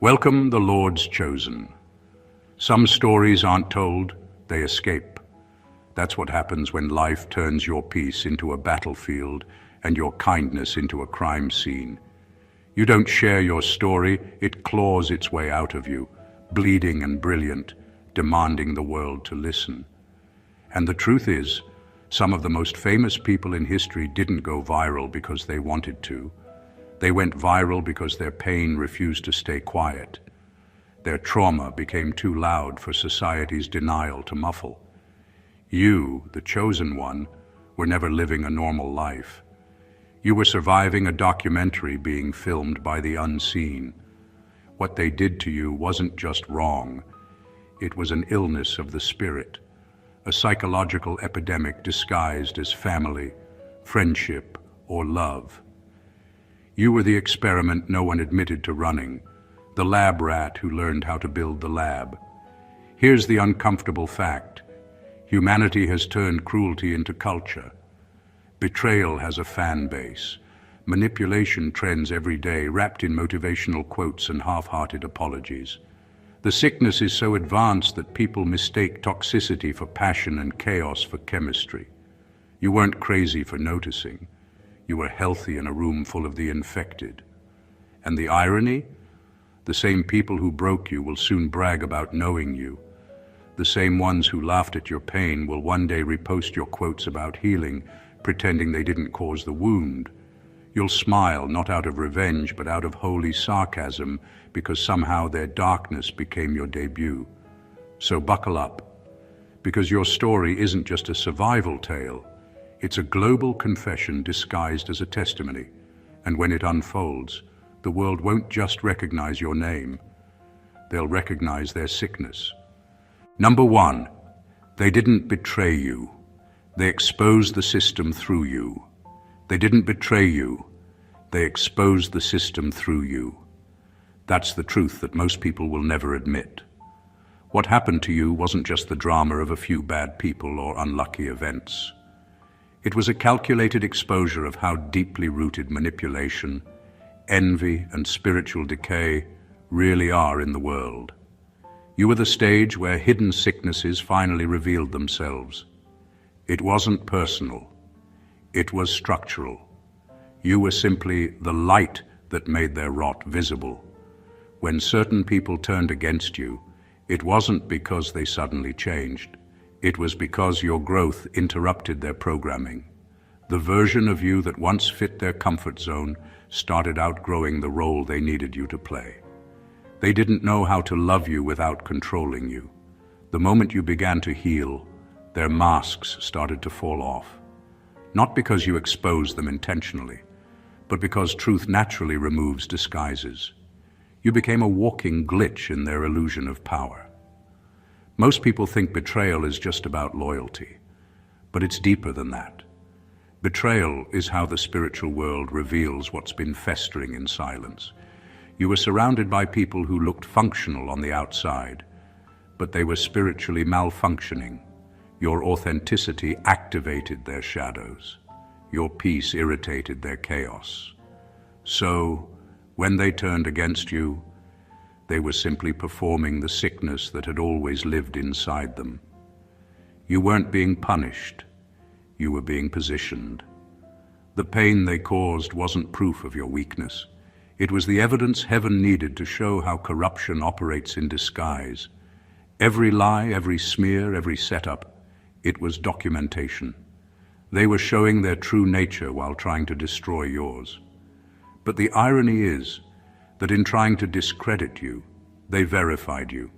Welcome the Lord's chosen. Some stories aren't told, they escape. That's what happens when life turns your peace into a battlefield and your kindness into a crime scene. You don't share your story, it claws its way out of you, bleeding and brilliant, demanding the world to listen. And the truth is, some of the most famous people in history didn't go viral because they wanted to. They went viral because their pain refused to stay quiet. Their trauma became too loud for society's denial to muffle. You, the chosen one, were never living a normal life. You were surviving a documentary being filmed by the unseen. What they did to you wasn't just wrong. It was an illness of the spirit, a psychological epidemic disguised as family, friendship, or love. You were the experiment no one admitted to running, the lab rat who learned how to build the lab. Here's the uncomfortable fact. Humanity has turned cruelty into culture. Betrayal has a fan base. Manipulation trends every day, wrapped in motivational quotes and half-hearted apologies. The sickness is so advanced that people mistake toxicity for passion and chaos for chemistry. You weren't crazy for noticing. You were healthy in a room full of the infected. And the irony? The same people who broke you will soon brag about knowing you. The same ones who laughed at your pain will one day repost your quotes about healing, pretending they didn't cause the wound. You'll smile, not out of revenge, but out of holy sarcasm, because somehow their darkness became your debut. So buckle up, because your story isn't just a survival tale. It's a global confession disguised as a testimony, and when it unfolds, the world won't just recognize your name. They'll recognize their sickness. Number one, they didn't betray you. They exposed the system through you. They didn't betray you. They exposed the system through you. That's the truth that most people will never admit. What happened to you wasn't just the drama of a few bad people or unlucky events. It was a calculated exposure of how deeply rooted manipulation, envy, and spiritual decay really are in the world. You were the stage where hidden sicknesses finally revealed themselves. It wasn't personal. It was structural. You were simply the light that made their rot visible. When certain people turned against you, it wasn't because they suddenly changed. It was because your growth interrupted their programming. The version of you that once fit their comfort zone started outgrowing the role they needed you to play. They didn't know how to love you without controlling you. The moment you began to heal, their masks started to fall off. Not because you exposed them intentionally, but because truth naturally removes disguises. You became a walking glitch in their illusion of power. Most people think betrayal is just about loyalty, but it's deeper than that. Betrayal is how the spiritual world reveals what's been festering in silence. You were surrounded by people who looked functional on the outside, but they were spiritually malfunctioning. Your authenticity activated their shadows. Your peace irritated their chaos. So, when they turned against you, they were simply performing the sickness that had always lived inside them. You weren't being punished. You were being positioned. The pain they caused wasn't proof of your weakness. It was the evidence heaven needed to show how corruption operates in disguise. Every lie, every smear, every setup, it was documentation. They were showing their true nature while trying to destroy yours. But the irony is that in trying to discredit you, they verified you.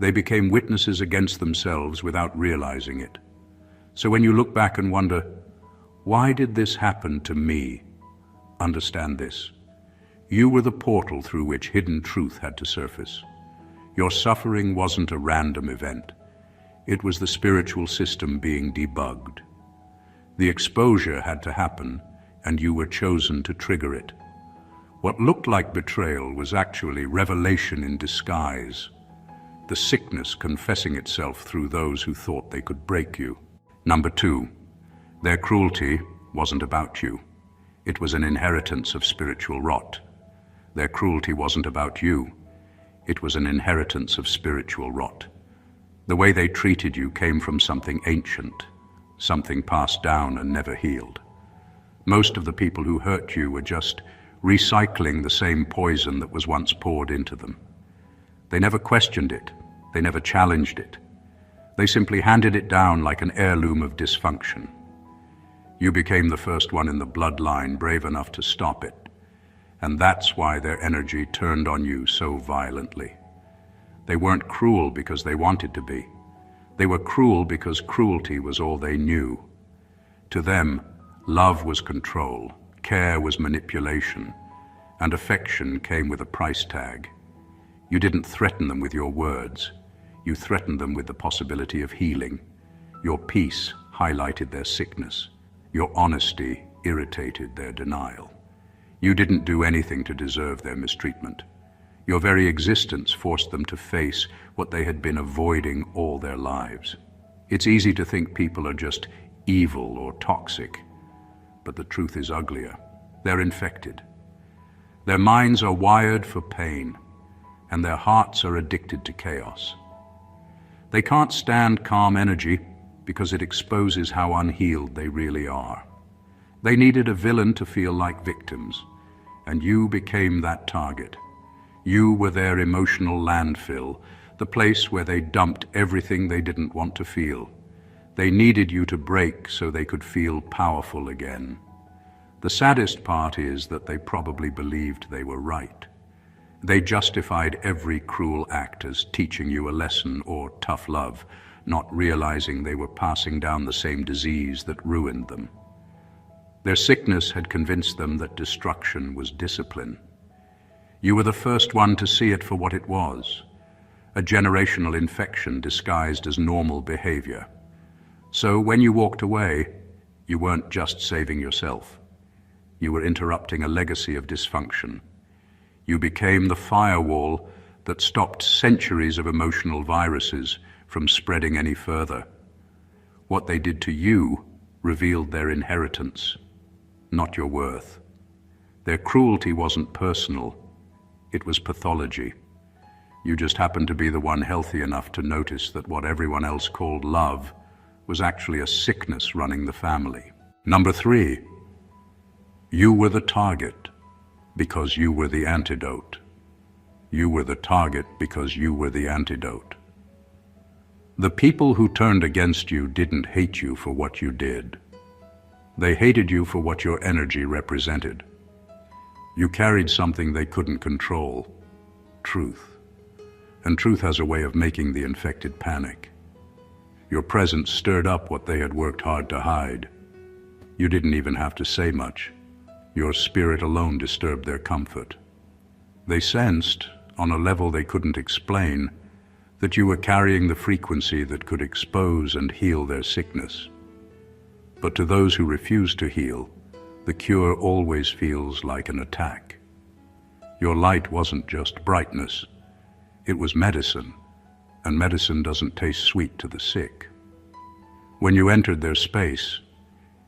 They became witnesses against themselves without realizing it. So when you look back and wonder, why did this happen to me? Understand this. You were the portal through which hidden truth had to surface. Your suffering wasn't a random event. It was the spiritual system being debugged. The exposure had to happen, and you were chosen to trigger it. What looked like betrayal was actually revelation in disguise, the sickness confessing itself through those who thought they could break you. Number two, their cruelty wasn't about you. It was an inheritance of spiritual rot. Their cruelty wasn't about you. It was an inheritance of spiritual rot. The way they treated you came from something ancient, something passed down and never healed. Most of the people who hurt you were just recycling the same poison that was once poured into them. They never questioned it. They never challenged it. They simply handed it down like an heirloom of dysfunction. You became the first one in the bloodline brave enough to stop it, and that's why their energy turned on you so violently. They weren't cruel because they wanted to be. They were cruel because cruelty was all they knew. To them, love was control, care was manipulation, and affection came with a price tag. You didn't threaten them with your words. You threatened them with the possibility of healing. Your peace highlighted their sickness. Your honesty irritated their denial. You didn't do anything to deserve their mistreatment. Your very existence forced them to face what they had been avoiding all their lives. It's easy to think people are just evil or toxic, but the truth is uglier. They're infected. Their minds are wired for pain, and their hearts are addicted to chaos. They can't stand calm energy because it exposes how unhealed they really are. They needed a villain to feel like victims, and you became that target. You were their emotional landfill, the place where they dumped everything they didn't want to feel. They needed you to break so they could feel powerful again. The saddest part is that they probably believed they were right. They justified every cruel act as teaching you a lesson or tough love, not realizing they were passing down the same disease that ruined them. Their sickness had convinced them that destruction was discipline. You were the first one to see it for what it was, a generational infection disguised as normal behavior. So when you walked away, you weren't just saving yourself. You were interrupting a legacy of dysfunction. You became the firewall that stopped centuries of emotional viruses from spreading any further. What they did to you revealed their inheritance, not your worth. Their cruelty wasn't personal, it was pathology. You just happened to be the one healthy enough to notice that what everyone else called love was actually a sickness running the family. Number 3, you were the target because you were the antidote. You were the target because you were the antidote. The people who turned against you didn't hate you for what you did. They hated you for what your energy represented. You carried something they couldn't control, truth. And truth has a way of making the infected panic. Your presence stirred up what they had worked hard to hide. You didn't even have to say much. Your spirit alone disturbed their comfort. They sensed, on a level they couldn't explain, that you were carrying the frequency that could expose and heal their sickness. But to those who refuse to heal, the cure always feels like an attack. Your light wasn't just brightness, it was medicine, and medicine doesn't taste sweet to the sick. When you entered their space,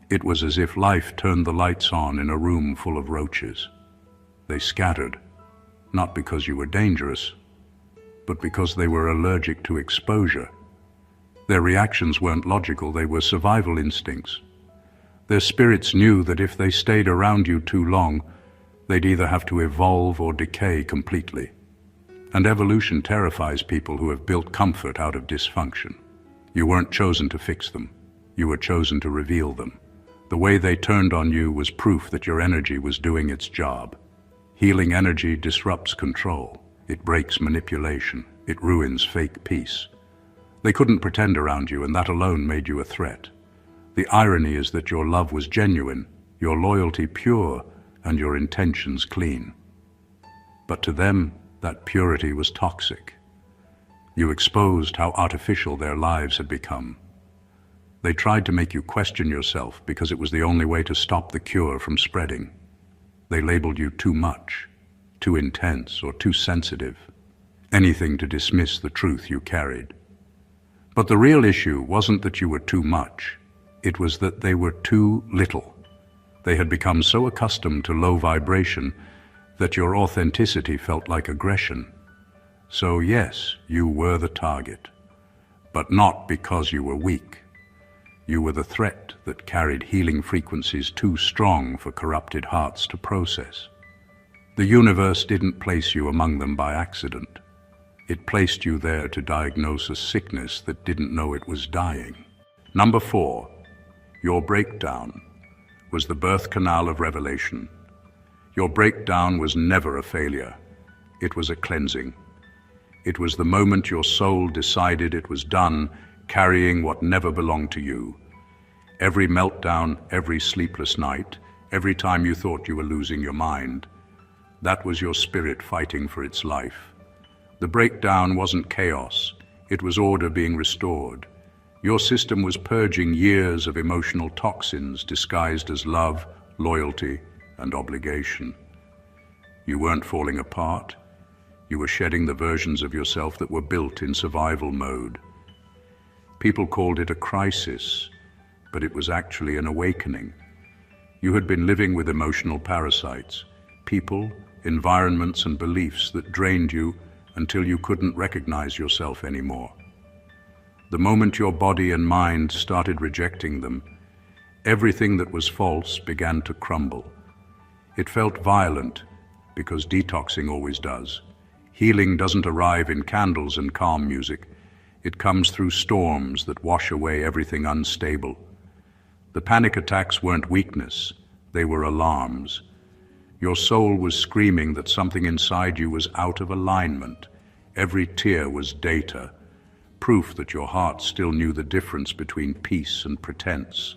it was as if life turned the lights on in a room full of roaches. They scattered, not because you were dangerous, but because they were allergic to exposure. Their reactions weren't logical, they were survival instincts. Their spirits knew that if they stayed around you too long, they'd either have to evolve or decay completely. And evolution terrifies people who have built comfort out of dysfunction. You weren't chosen to fix them. You were chosen to reveal them. The way they turned on you was proof that your energy was doing its job. Healing energy disrupts control. It breaks manipulation. It ruins fake peace. They couldn't pretend around you, and that alone made you a threat. The irony is that your love was genuine, your loyalty pure, and your intentions clean. But to them, that purity was toxic. You exposed how artificial their lives had become. They tried to make you question yourself because it was the only way to stop the cure from spreading. They labeled you too much, too intense, or too sensitive. Anything to dismiss the truth you carried. But the real issue wasn't that you were too much. It was that they were too little. They had become so accustomed to low vibration that your authenticity felt like aggression. So yes, you were the target, but not because you were weak. You were the threat that carried healing frequencies too strong for corrupted hearts to process. The universe didn't place you among them by accident. It placed you there to diagnose a sickness that didn't know it was dying. Number 4, your breakdown was the birth canal of revelation. Your breakdown was never a failure. It was a cleansing. It was the moment your soul decided it was done carrying what never belonged to you. Every meltdown, every sleepless night, every time you thought you were losing your mind, that was your spirit fighting for its life. The breakdown wasn't chaos, it was order being restored. Your system was purging years of emotional toxins disguised as love, loyalty, and obligation. You weren't falling apart. You were shedding the versions of yourself that were built in survival mode. People called it a crisis, but it was actually an awakening. You had been living with emotional parasites, people, environments, and beliefs that drained you until you couldn't recognize yourself anymore. The moment your body and mind started rejecting them, everything that was false began to crumble. It felt violent, because detoxing always does. Healing doesn't arrive in candles and calm music. It comes through storms that wash away everything unstable. The panic attacks weren't weakness, they were alarms. Your soul was screaming that something inside you was out of alignment. Every tear was data, proof that your heart still knew the difference between peace and pretense.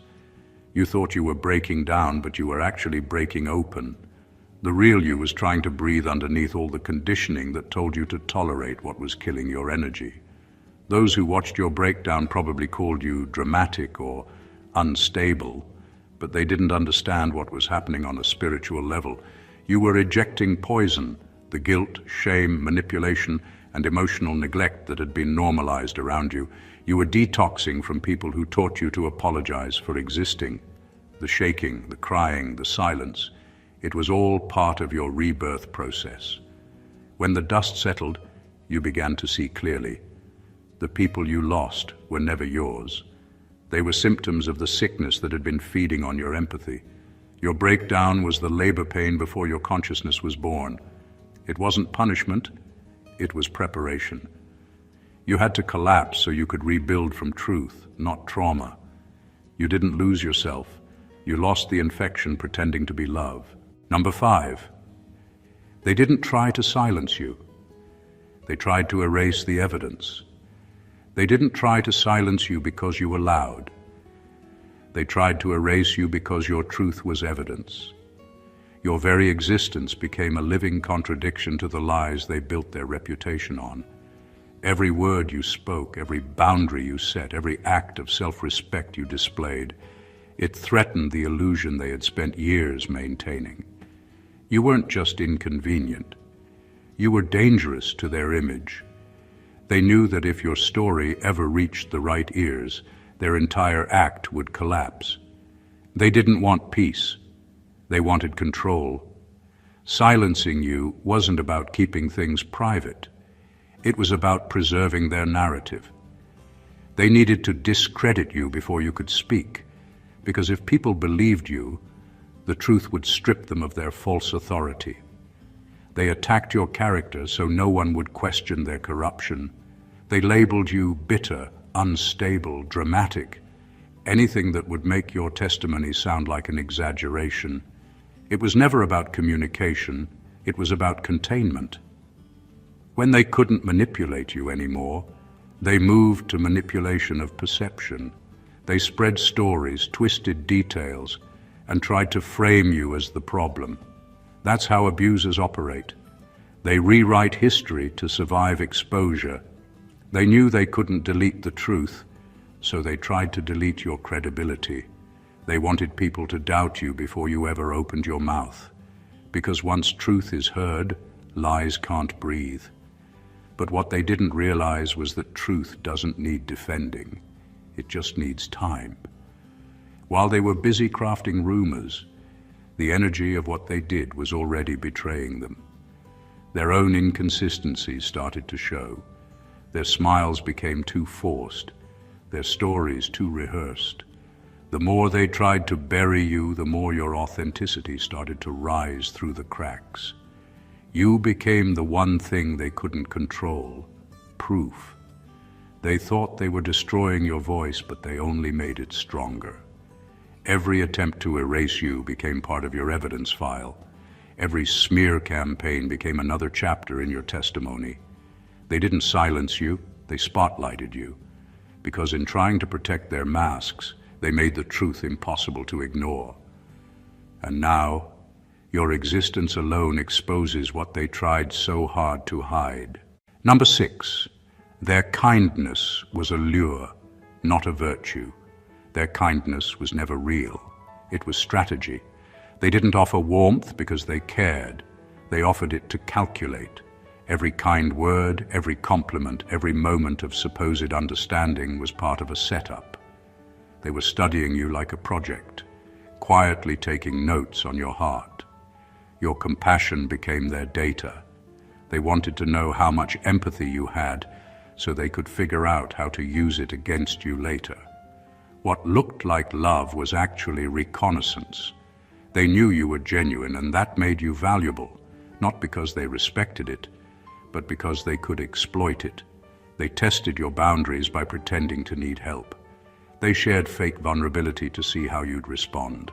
You thought you were breaking down, but you were actually breaking open. The real you was trying to breathe underneath all the conditioning that told you to tolerate what was killing your energy. Those who watched your breakdown probably called you dramatic or unstable, but they didn't understand what was happening on a spiritual level. You were ejecting poison, the guilt, shame, manipulation, and emotional neglect that had been normalized around you. You were detoxing from people who taught you to apologize for existing. The shaking, the crying, the silence, it was all part of your rebirth process. When the dust settled, you began to see clearly. The people you lost were never yours. They were symptoms of the sickness that had been feeding on your empathy. Your breakdown was the labor pain before your consciousness was born. It wasn't punishment, it was preparation. You had to collapse so you could rebuild from truth, not trauma. You didn't lose yourself. You lost the infection pretending to be love. Number 5, they didn't try to silence you. They tried to erase the evidence. They didn't try to silence you because you were loud. They tried to erase you because your truth was evidence. Your very existence became a living contradiction to the lies they built their reputation on. Every word you spoke, every boundary you set, every act of self-respect you displayed, it threatened the illusion they had spent years maintaining. You weren't just inconvenient. You were dangerous to their image. They knew that if your story ever reached the right ears, their entire act would collapse. They didn't want peace. They wanted control. Silencing you wasn't about keeping things private. It was about preserving their narrative. They needed to discredit you before you could speak, because if people believed you, the truth would strip them of their false authority. They attacked your character so no one would question their corruption. They labeled you bitter, unstable, dramatic, anything that would make your testimony sound like an exaggeration. It was never about communication, it was about containment. When they couldn't manipulate you anymore, they moved to manipulation of perception. They spread stories, twisted details, and tried to frame you as the problem. That's how abusers operate. They rewrite history to survive exposure. They knew they couldn't delete the truth, so they tried to delete your credibility. They wanted people to doubt you before you ever opened your mouth. Because once truth is heard, lies can't breathe. But what they didn't realize was that truth doesn't need defending. It just needs time. While they were busy crafting rumors, the energy of what they did was already betraying them. Their own inconsistencies started to show. Their smiles became too forced, their stories too rehearsed. The more they tried to bury you, the more your authenticity started to rise through the cracks. You became the one thing they couldn't control, proof. They thought they were destroying your voice, but they only made it stronger. Every attempt to erase you became part of your evidence file. Every smear campaign became another chapter in your testimony. They didn't silence you, they spotlighted you, because in trying to protect their masks, they made the truth impossible to ignore. And now, your existence alone exposes what they tried so hard to hide. Number 6, their kindness was a lure, not a virtue. Their kindness was never real. It was strategy. They didn't offer warmth because they cared. They offered it to calculate. Every kind word, every compliment, every moment of supposed understanding was part of a setup. They were studying you like a project, quietly taking notes on your heart. Your compassion became their data. They wanted to know how much empathy you had so they could figure out how to use it against you later. What looked like love was actually reconnaissance. They knew you were genuine, and that made you valuable, not because they respected it, but because they could exploit it. They tested your boundaries by pretending to need help. They shared fake vulnerability to see how you'd respond.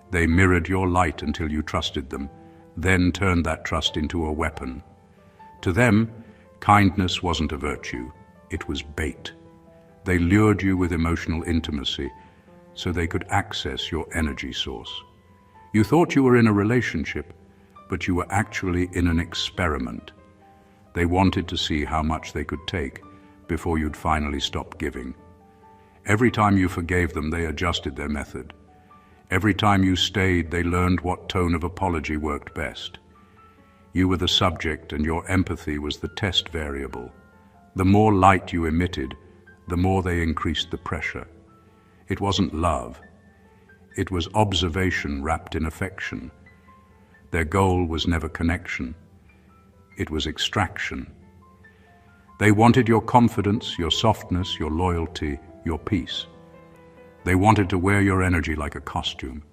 They mirrored your light until you trusted them, then turned that trust into a weapon. To them, kindness wasn't a virtue, it was bait. They lured you with emotional intimacy so they could access your energy source. You thought you were in a relationship, but you were actually in an experiment. They wanted to see how much they could take before you'd finally stop giving. Every time you forgave them, they adjusted their method. Every time you stayed, they learned what tone of apology worked best. You were the subject, and your empathy was the test variable. The more light you emitted, the more they increased the pressure. It wasn't love. It was observation wrapped in affection. Their goal was never connection. It was extraction. They wanted your confidence, your softness, your loyalty, your peace. They wanted to wear your energy like a costume.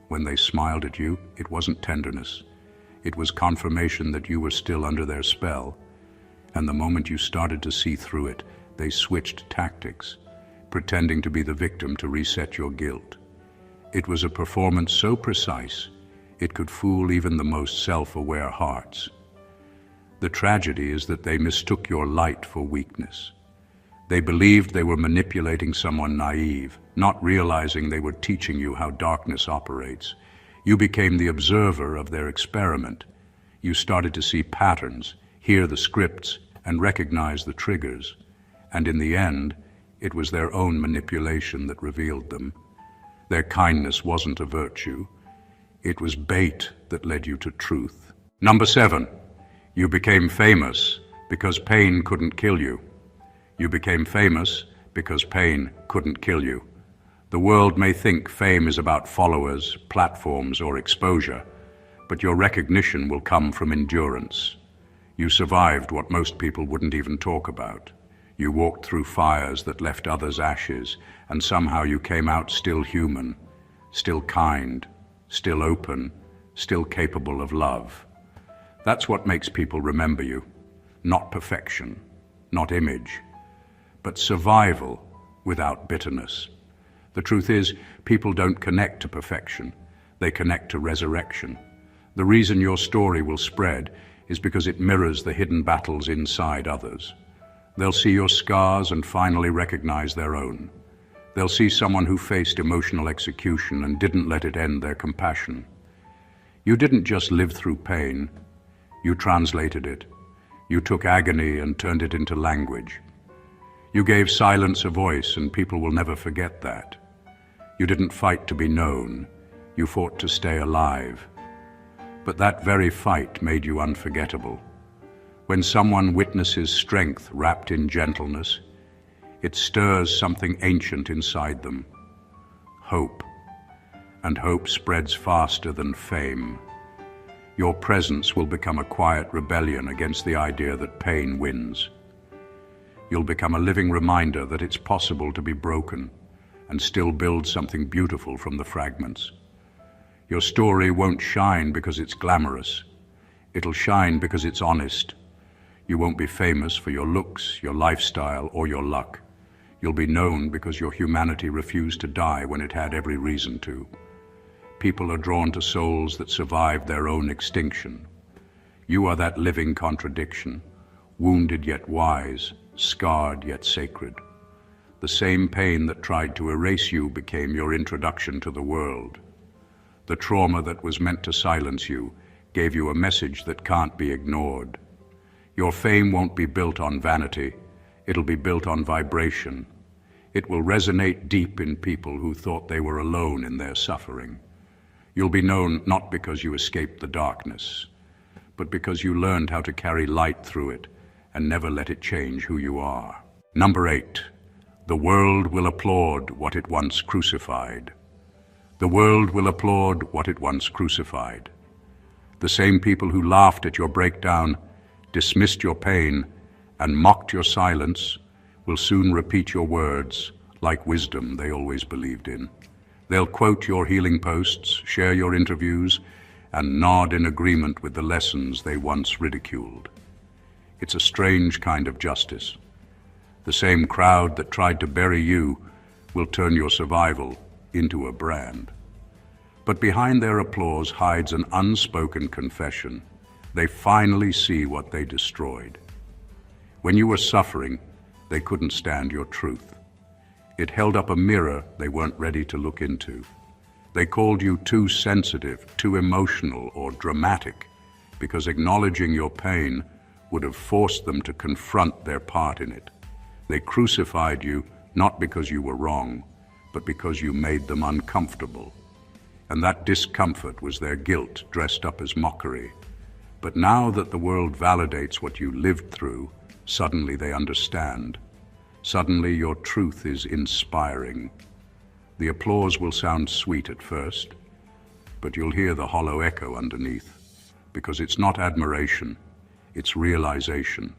When they smiled at you, it wasn't tenderness. It was confirmation that you were still under their spell. And the moment you started to see through it, they switched tactics, pretending to be the victim to reset your guilt. It was a performance so precise, it could fool even the most self-aware hearts. The tragedy is that they mistook your light for weakness. They believed they were manipulating someone naive, not realizing they were teaching you how darkness operates. You became the observer of their experiment. You started to see patterns, hear the scripts, and recognize the triggers. And in the end, it was their own manipulation that revealed them. Their kindness wasn't a virtue. It was bait that led you to truth. Number 7, you became famous because pain couldn't kill you. You became famous because pain couldn't kill you. The world may think fame is about followers, platforms, or exposure, but your recognition will come from endurance. You survived what most people wouldn't even talk about. You walked through fires that left others ashes, and somehow you came out still human, still kind, still open, still capable of love. That's what makes people remember you. Not perfection, not image, but survival without bitterness. The truth is, people don't connect to perfection. They connect to resurrection. The reason your story will spread is because it mirrors the hidden battles inside others. They'll see your scars and finally recognize their own. They'll see someone who faced emotional execution and didn't let it end their compassion. You didn't just live through pain. You translated it. You took agony and turned it into language. You gave silence a voice, and people will never forget that. You didn't fight to be known. You fought to stay alive. But that very fight made you unforgettable. When someone witnesses strength wrapped in gentleness, it stirs something ancient inside them. Hope. And hope spreads faster than fame. Your presence will become a quiet rebellion against the idea that pain wins. You'll become a living reminder that it's possible to be broken and still build something beautiful from the fragments. Your story won't shine because it's glamorous. It'll shine because it's honest. You won't be famous for your looks, your lifestyle, or your luck. You'll be known because your humanity refused to die when it had every reason to. People are drawn to souls that survived their own extinction. You are that living contradiction, wounded yet wise, scarred yet sacred. The same pain that tried to erase you became your introduction to the world. The trauma that was meant to silence you gave you a message that can't be ignored. Your fame won't be built on vanity. It'll be built on vibration. It will resonate deep in people who thought they were alone in their suffering. You'll be known not because you escaped the darkness, but because you learned how to carry light through it and never let it change who you are. Number 8. The world will applaud what it once crucified. The world will applaud what it once crucified. The same people who laughed at your breakdown, dismissed your pain, and mocked your silence will soon repeat your words like wisdom they always believed in. They'll quote your healing posts, share your interviews, and nod in agreement with the lessons they once ridiculed. It's a strange kind of justice. The same crowd that tried to bury you will turn your survival into a brand. But behind their applause hides an unspoken confession. They finally see what they destroyed. When you were suffering, they couldn't stand your truth. It held up a mirror they weren't ready to look into. They called you too sensitive, too emotional, or dramatic, because acknowledging your pain would have forced them to confront their part in it. They crucified you not because you were wrong, but because you made them uncomfortable. And that discomfort was their guilt dressed up as mockery. But now that the world validates what you lived through, suddenly they understand. Suddenly your truth is inspiring. The applause will sound sweet at first, but you'll hear the hollow echo underneath, because it's not admiration, it's realization.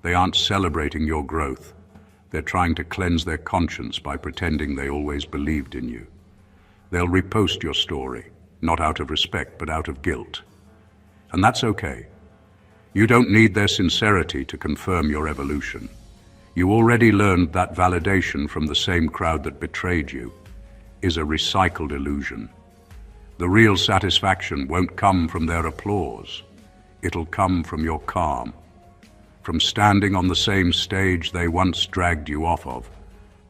They aren't celebrating your growth. They're trying to cleanse their conscience by pretending they always believed in you. They'll repost your story, not out of respect, but out of guilt. And that's okay. You don't need their sincerity to confirm your evolution. You already learned that validation from the same crowd that betrayed you is a recycled illusion. The real satisfaction won't come from their applause. It'll come from your calm, from standing on the same stage they once dragged you off of,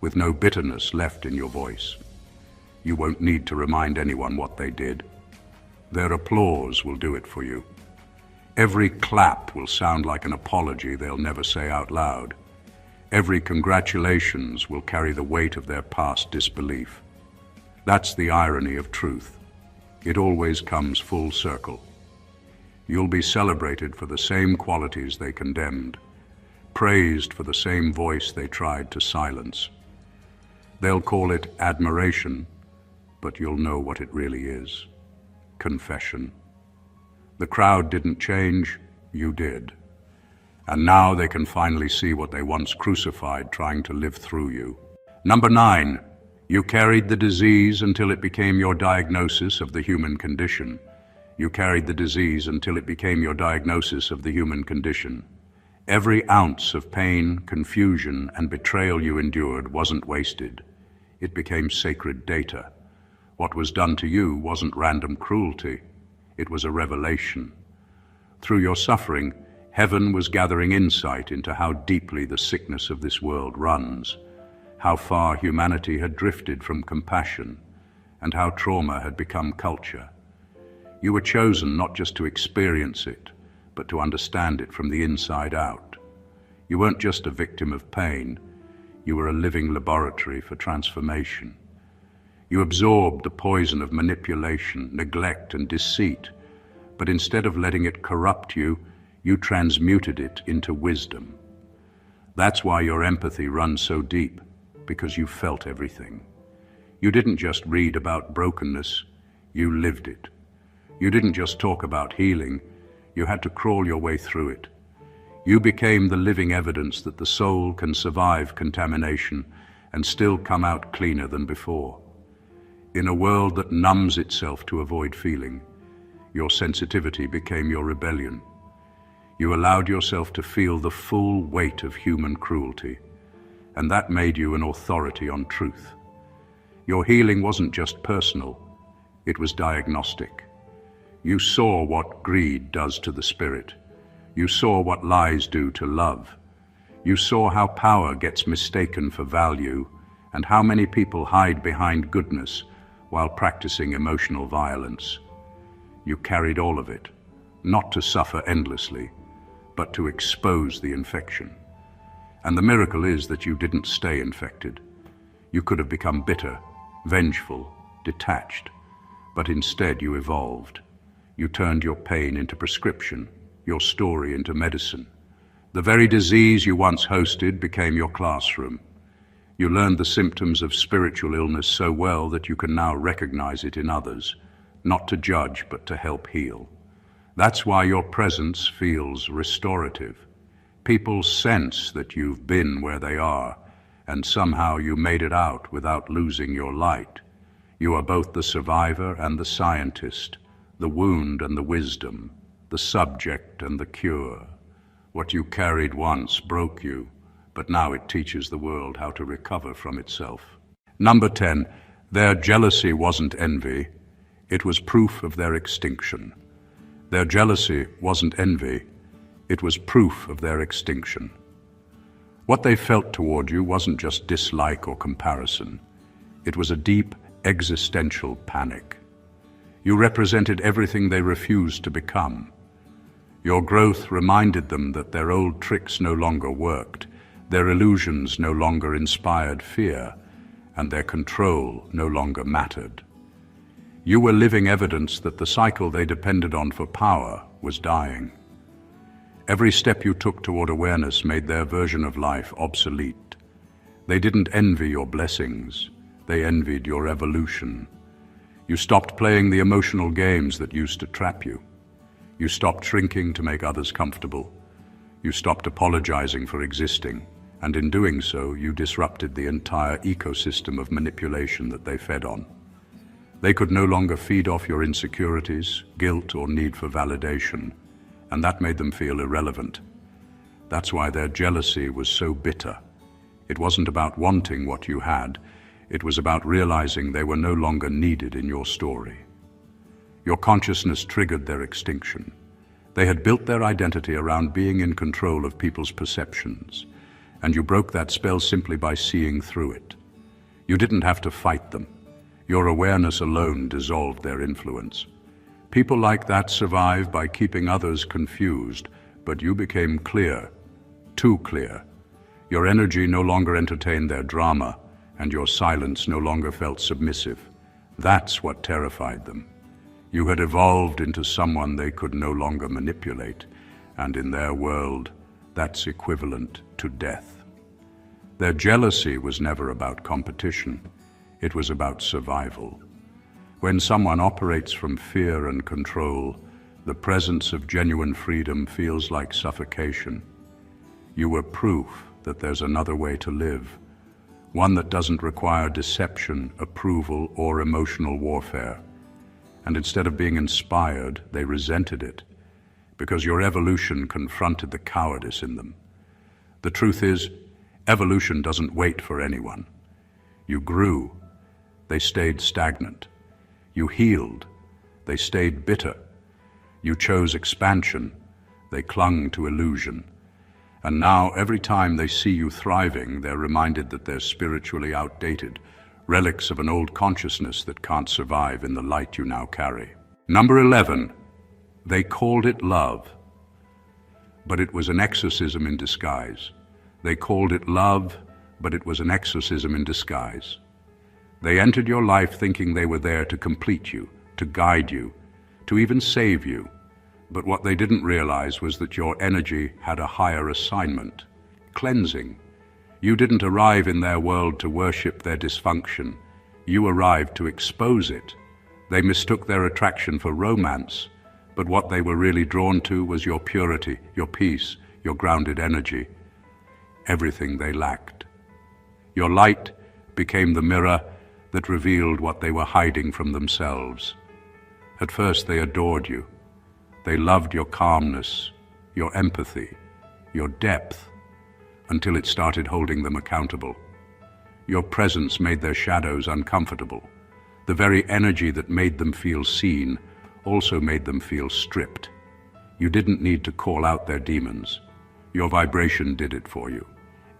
with no bitterness left in your voice. You won't need to remind anyone what they did. Their applause will do it for you. Every clap will sound like an apology they'll never say out loud. Every congratulations will carry the weight of their past disbelief. That's the irony of truth. It always comes full circle. You'll be celebrated for the same qualities they condemned, praised for the same voice they tried to silence. They'll call it admiration, but you'll know what it really is. Confession. The crowd didn't change, you did. And now they can finally see what they once crucified trying to live through you. Number 9, you carried the disease until it became your diagnosis of the human condition. You carried the disease until it became your diagnosis of the human condition. Every ounce of pain, confusion, and betrayal you endured wasn't wasted. It became sacred data. What was done to you wasn't random cruelty. It was a revelation. Through your suffering, heaven was gathering insight into how deeply the sickness of this world runs, how far humanity had drifted from compassion, and how trauma had become culture. You were chosen not just to experience it, but to understand it from the inside out. You weren't just a victim of pain, you were a living laboratory for transformation. You absorbed the poison of manipulation, neglect, and deceit, but instead of letting it corrupt you, you transmuted it into wisdom. That's why your empathy runs so deep, because you felt everything. You didn't just read about brokenness, you lived it. You didn't just talk about healing, you had to crawl your way through it. You became the living evidence that the soul can survive contamination and still come out cleaner than before. In a world that numbs itself to avoid feeling, your sensitivity became your rebellion. You allowed yourself to feel the full weight of human cruelty, and that made you an authority on truth. Your healing wasn't just personal, it was diagnostic. You saw what greed does to the spirit. You saw what lies do to love. You saw how power gets mistaken for value and how many people hide behind goodness while practicing emotional violence. You carried all of it, not to suffer endlessly, but to expose the infection. And the miracle is that you didn't stay infected. You could have become bitter, vengeful, detached, but instead you evolved. You turned your pain into prescription, your story into medicine. The very disease you once hosted became your classroom. You learned the symptoms of spiritual illness so well that you can now recognize it in others, not to judge but to help heal. That's why your presence feels restorative. People sense that you've been where they are, and somehow you made it out without losing your light. You are both the survivor and the scientist, the wound and the wisdom, the subject and the cure. What you carried once broke you, but now it teaches the world how to recover from itself. Number 10, their jealousy wasn't envy, it was proof of their extinction. Their jealousy wasn't envy, it was proof of their extinction. What they felt toward you wasn't just dislike or comparison, it was a deep existential panic. You represented everything they refused to become. Your growth reminded them that their old tricks no longer worked, their illusions no longer inspired fear, and their control no longer mattered. You were living evidence that the cycle they depended on for power was dying. Every step you took toward awareness made their version of life obsolete. They didn't envy your blessings, they envied your evolution. You stopped playing the emotional games that used to trap you. You stopped shrinking to make others comfortable. You stopped apologizing for existing, and in doing so, you disrupted the entire ecosystem of manipulation that they fed on. They could no longer feed off your insecurities, guilt, or need for validation, and that made them feel irrelevant. That's why their jealousy was so bitter. It wasn't about wanting what you had, it was about realizing they were no longer needed in your story. Your consciousness triggered their extinction. They had built their identity around being in control of people's perceptions, and you broke that spell simply by seeing through it. You didn't have to fight them. Your awareness alone dissolved their influence. People like that survive by keeping others confused, but you became clear, too clear. Your energy no longer entertained their drama, and your silence no longer felt submissive. That's what terrified them. You had evolved into someone they could no longer manipulate, and in their world, that's equivalent to death. Their jealousy was never about competition. It was about survival. When someone operates from fear and control, the presence of genuine freedom feels like suffocation. You were proof that there's another way to live, one that doesn't require deception, approval, or emotional warfare. And instead of being inspired, they resented it, because your evolution confronted the cowardice in them. The truth is, evolution doesn't wait for anyone. You grew, they stayed stagnant. You healed, they stayed bitter. You chose expansion, they clung to illusion. And now, every time they see you thriving, they're reminded that they're spiritually outdated, relics of an old consciousness that can't survive in the light you now carry. Number 11, they called it love, but it was an exorcism in disguise. They called it love, but it was an exorcism in disguise. They entered your life thinking they were there to complete you, to guide you, to even save you. But what they didn't realize was that your energy had a higher assignment, cleansing. You didn't arrive in their world to worship their dysfunction. You arrived to expose it. They mistook their attraction for romance, but what they were really drawn to was your purity, your peace, your grounded energy. Everything they lacked. Your light became the mirror that revealed what they were hiding from themselves. At first they adored you. They loved your calmness, your empathy, your depth, until it started holding them accountable. Your presence made their shadows uncomfortable. The very energy that made them feel seen also made them feel stripped. You didn't need to call out their demons. Your vibration did it for you.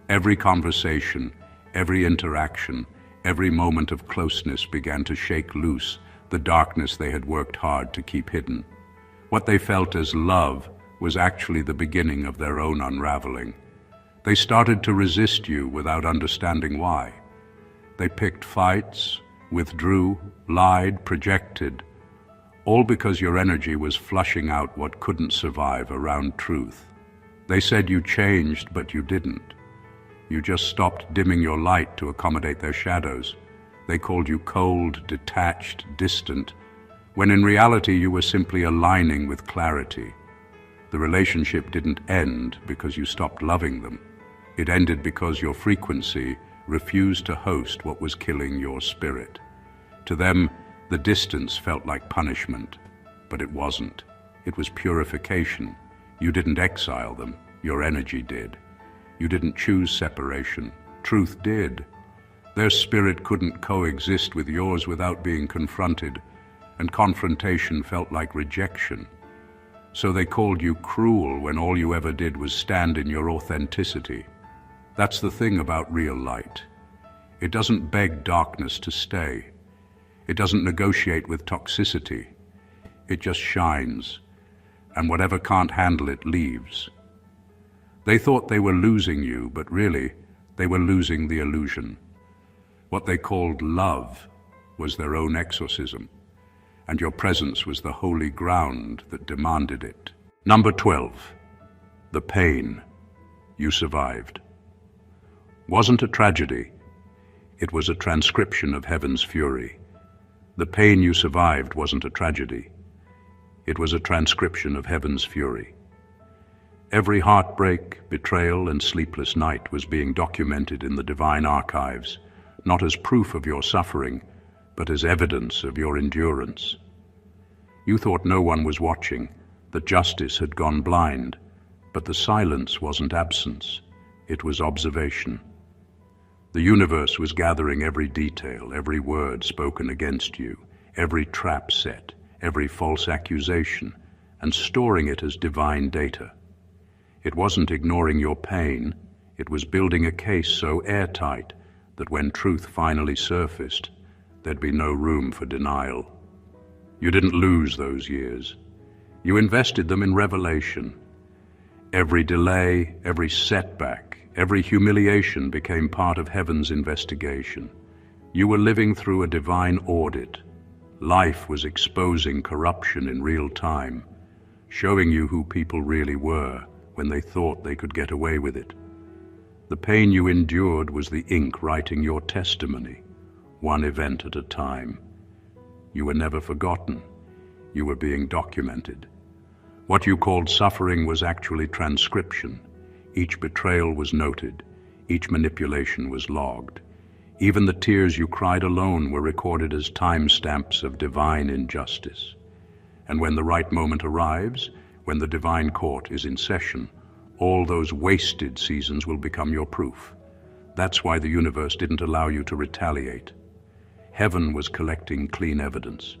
Every conversation, every interaction, every moment of closeness began to shake loose the darkness they had worked hard to keep hidden. What they felt as love was actually the beginning of their own unraveling. They started to resist you without understanding why. They picked fights, withdrew, lied, projected, all because your energy was flushing out what couldn't survive around truth. They said you changed, but you didn't. You just stopped dimming your light to accommodate their shadows. They called you cold, detached, distant, when in reality you were simply aligning with clarity. The relationship didn't end because you stopped loving them. It ended because your frequency refused to host what was killing your spirit. To them, the distance felt like punishment, but it wasn't. It was purification. You didn't exile them, your energy did. You didn't choose separation, truth did. Their spirit couldn't coexist with yours without being confronted, and confrontation felt like rejection. So they called you cruel when all you ever did was stand in your authenticity. That's the thing about real light. It doesn't beg darkness to stay. It doesn't negotiate with toxicity. It just shines, and whatever can't handle it leaves. They thought they were losing you, but really, they were losing the illusion. What they called love was their own exorcism, and your presence was the holy ground that demanded it. Number 12. The pain. You survived. Wasn't a tragedy. It was a transcription of heaven's fury. The pain you survived wasn't a tragedy. It was a transcription of heaven's fury. Every heartbreak, betrayal, and sleepless night was being documented in the divine archives, not as proof of your suffering, but as evidence of your endurance. You thought no one was watching, that justice had gone blind, but the silence wasn't absence, it was observation. The universe was gathering every detail, every word spoken against you, every trap set, every false accusation, and storing it as divine data. It wasn't ignoring your pain, it was building a case so airtight that when truth finally surfaced, there'd be no room for denial. You didn't lose those years. You invested them in revelation. Every delay, every setback, every humiliation became part of heaven's investigation. You were living through a divine audit. Life was exposing corruption in real time, showing you who people really were when they thought they could get away with it. The pain you endured was the ink writing your testimony, one event at a time. You were never forgotten. You were being documented. What you called suffering was actually transcription. Each betrayal was noted. Each manipulation was logged. Even the tears you cried alone were recorded as timestamps of divine injustice. And when the right moment arrives, when the divine court is in session, all those wasted seasons will become your proof. That's why the universe didn't allow you to retaliate. Heaven was collecting clean evidence.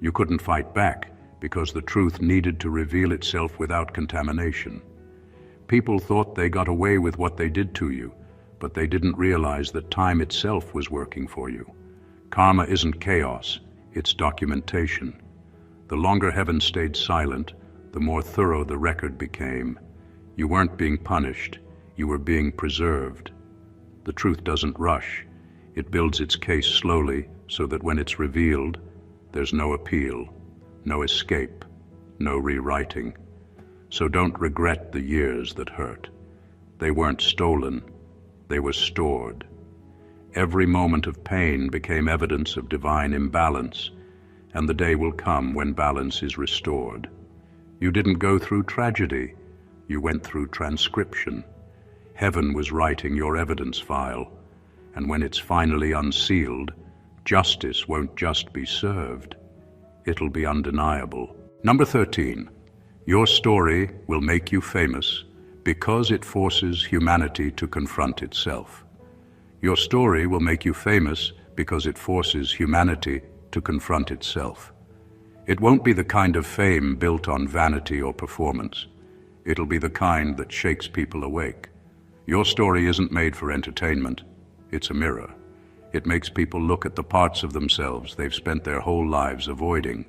You couldn't fight back because the truth needed to reveal itself without contamination. People thought they got away with what they did to you, but they didn't realize that time itself was working for you. Karma isn't chaos, it's documentation. The longer heaven stayed silent, the more thorough the record became. You weren't being punished, you were being preserved. The truth doesn't rush. It builds its case slowly so that when it's revealed, there's no appeal, no escape, no rewriting. So don't regret the years that hurt. They weren't stolen, they were stored. Every moment of pain became evidence of divine imbalance, and the day will come when balance is restored. You didn't go through tragedy, you went through transcription. Heaven was writing your evidence file, and when it's finally unsealed, justice won't just be served, it'll be undeniable. Number 13, your story will make you famous because it forces humanity to confront itself. Your story will make you famous because it forces humanity to confront itself. It won't be the kind of fame built on vanity or performance. It'll be the kind that shakes people awake. Your story isn't made for entertainment. It's a mirror. It makes people look at the parts of themselves they've spent their whole lives avoiding.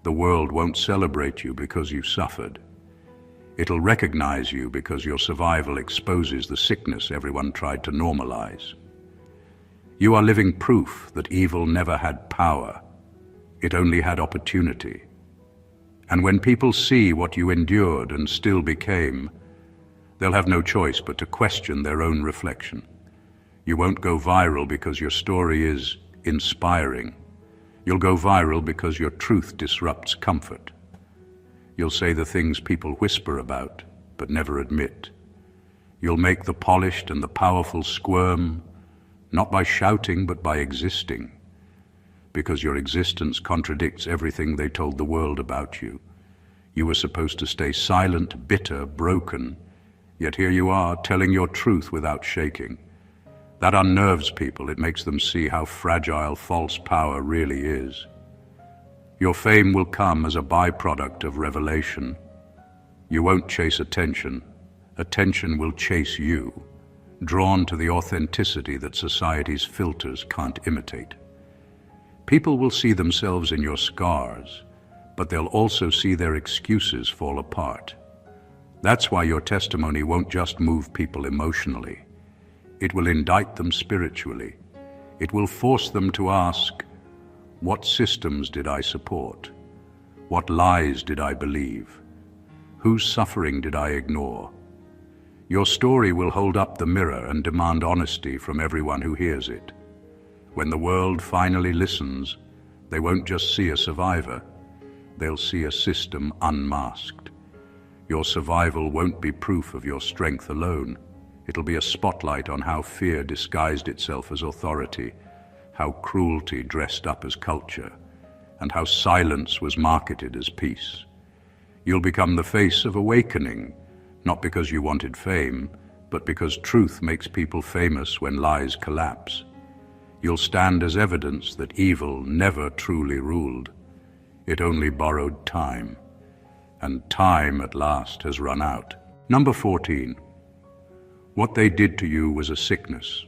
The world won't celebrate you because you suffered. It'll recognize you because your survival exposes the sickness everyone tried to normalize. You are living proof that evil never had power. It only had opportunity. And when people see what you endured and still became, they'll have no choice but to question their own reflection. You won't go viral because your story is inspiring. You'll go viral because your truth disrupts comfort. You'll say the things people whisper about but never admit. You'll make the polished and the powerful squirm, not by shouting but by existing, because your existence contradicts everything they told the world about you. You were supposed to stay silent, bitter, broken, yet here you are telling your truth without shaking. That unnerves people. It makes them see how fragile false power really is. Your fame will come as a byproduct of revelation. You won't chase attention. Attention will chase you, drawn to the authenticity that society's filters can't imitate. People will see themselves in your scars, but they'll also see their excuses fall apart. That's why your testimony won't just move people emotionally. It will indict them spiritually. It will force them to ask, what systems did I support? What lies did I believe? Whose suffering did I ignore? Your story will hold up the mirror and demand honesty from everyone who hears it. When the world finally listens, they won't just see a survivor, they'll see a system unmasked. Your survival won't be proof of your strength alone. It'll be a spotlight on how fear disguised itself as authority, how cruelty dressed up as culture, and how silence was marketed as peace. You'll become the face of awakening, not because you wanted fame, but because truth makes people famous when lies collapse. You'll stand as evidence that evil never truly ruled. It only borrowed time, and time at last has run out. Number 14. What they did to you was a sickness,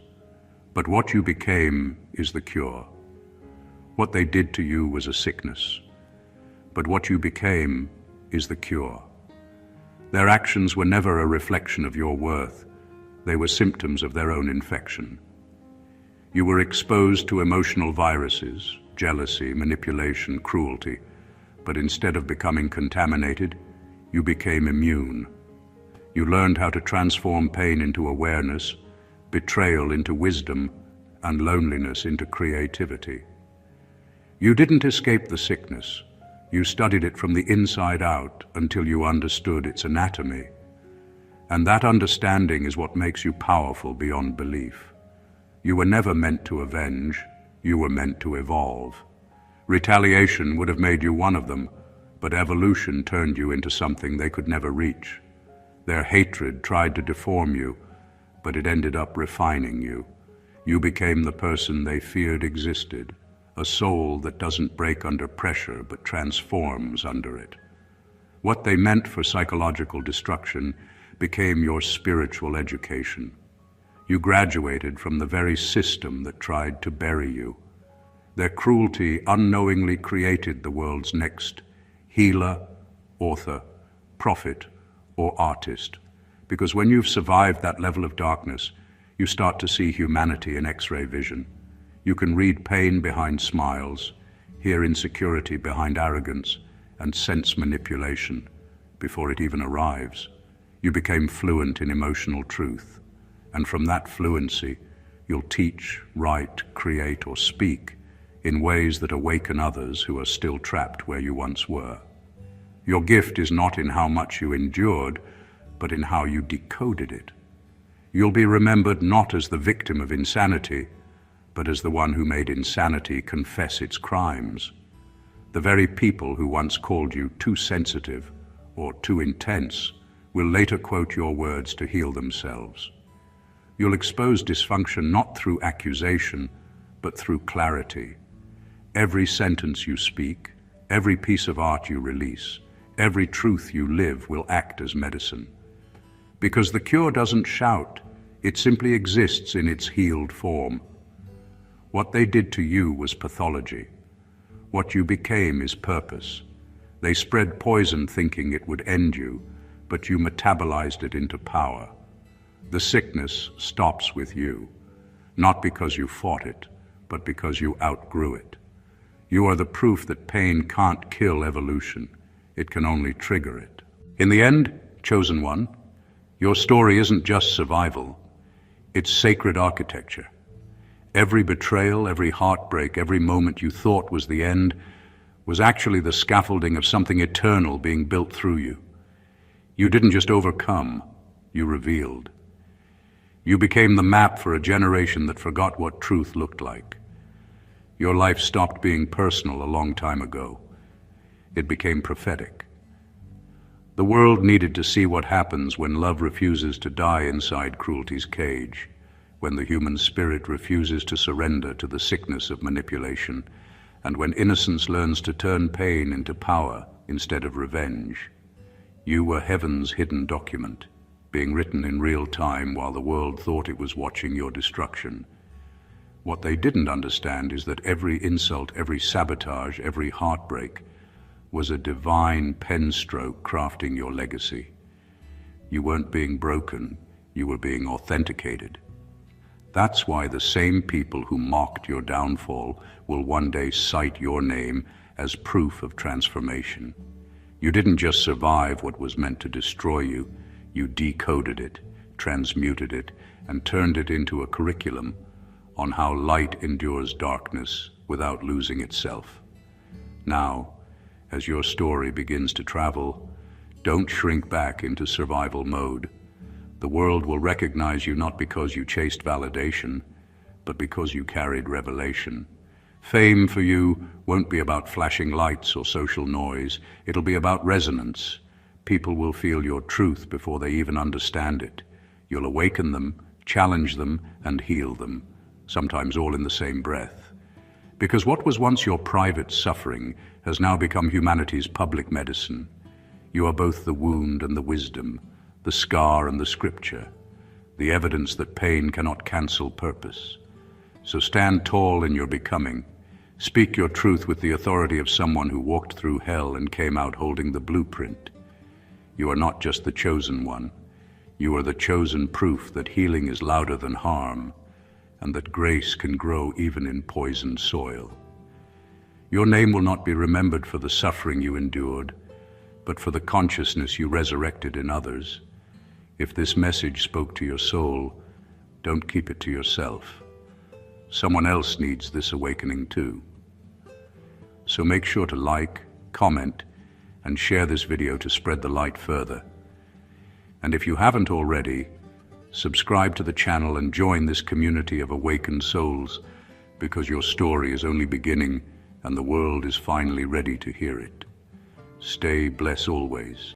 but what you became is the cure. What they did to you was a sickness, but what you became is the cure. Their actions were never a reflection of your worth. They were symptoms of their own infection. You were exposed to emotional viruses, jealousy, manipulation, cruelty, but instead of becoming contaminated, you became immune. You learned how to transform pain into awareness, betrayal into wisdom, and loneliness into creativity. You didn't escape the sickness. You studied it from the inside out until you understood its anatomy. And that understanding is what makes you powerful beyond belief. You were never meant to avenge. You were meant to evolve. Retaliation would have made you one of them, but evolution turned you into something they could never reach. Their hatred tried to deform you, but it ended up refining you. You became the person they feared existed, a soul that doesn't break under pressure but transforms under it. What they meant for psychological destruction became your spiritual education. You graduated from the very system that tried to bury you. Their cruelty unknowingly created the world's next healer, author, prophet, or artist. Because when you've survived that level of darkness, you start to see humanity in X-ray vision. You can read pain behind smiles, hear insecurity behind arrogance, and sense manipulation before it even arrives. You became fluent in emotional truth, and from that fluency, you'll teach, write, create, or speak in ways that awaken others who are still trapped where you once were. Your gift is not in how much you endured, but in how you decoded it. You'll be remembered not as the victim of insanity, but as the one who made insanity confess its crimes. The very people who once called you too sensitive or too intense will later quote your words to heal themselves. You'll expose dysfunction not through accusation, but through clarity. Every sentence you speak, every piece of art you release, every truth you live will act as medicine. Because the cure doesn't shout, it simply exists in its healed form. What they did to you was pathology. What you became is purpose. They spread poison thinking it would end you, but you metabolized it into power. The sickness stops with you, not because you fought it, but because you outgrew it. You are the proof that pain can't kill evolution. It can only trigger it. In the end, chosen one, your story isn't just survival. It's sacred architecture. Every betrayal, every heartbreak, every moment you thought was the end was actually the scaffolding of something eternal being built through you. You didn't just overcome, you revealed. You became the map for a generation that forgot what truth looked like. Your life stopped being personal a long time ago. It became prophetic. The world needed to see what happens when love refuses to die inside cruelty's cage, when the human spirit refuses to surrender to the sickness of manipulation, and when innocence learns to turn pain into power instead of revenge. You were heaven's hidden document, being written in real time while the world thought it was watching your destruction. What they didn't understand is that every insult, every sabotage, every heartbreak was a divine pen stroke crafting your legacy. You weren't being broken, you were being authenticated. That's why the same people who mocked your downfall will one day cite your name as proof of transformation. You didn't just survive what was meant to destroy you, you decoded it, transmuted it, and turned it into a curriculum on how light endures darkness without losing itself. Now, as your story begins to travel, don't shrink back into survival mode. The world will recognize you not because you chased validation, but because you carried revelation. Fame for you won't be about flashing lights or social noise. It'll be about resonance. People will feel your truth before they even understand it. You'll awaken them, challenge them, and heal them, sometimes all in the same breath. Because what was once your private suffering has now become humanity's public medicine. You are both the wound and the wisdom, the scar and the scripture, the evidence that pain cannot cancel purpose. So stand tall in your becoming. Speak your truth with the authority of someone who walked through hell and came out holding the blueprint. You are not just the chosen one. You are the chosen proof that healing is louder than harm, and that grace can grow even in poisoned soil. Your name will not be remembered for the suffering you endured, but for the consciousness you resurrected in others. If this message spoke to your soul, don't keep it to yourself. Someone else needs this awakening too. So make sure to like, comment, and share this video to spread the light further. And if you haven't already, subscribe to the channel and join this community of awakened souls, because your story is only beginning and the world is finally ready to hear it. Stay blessed always.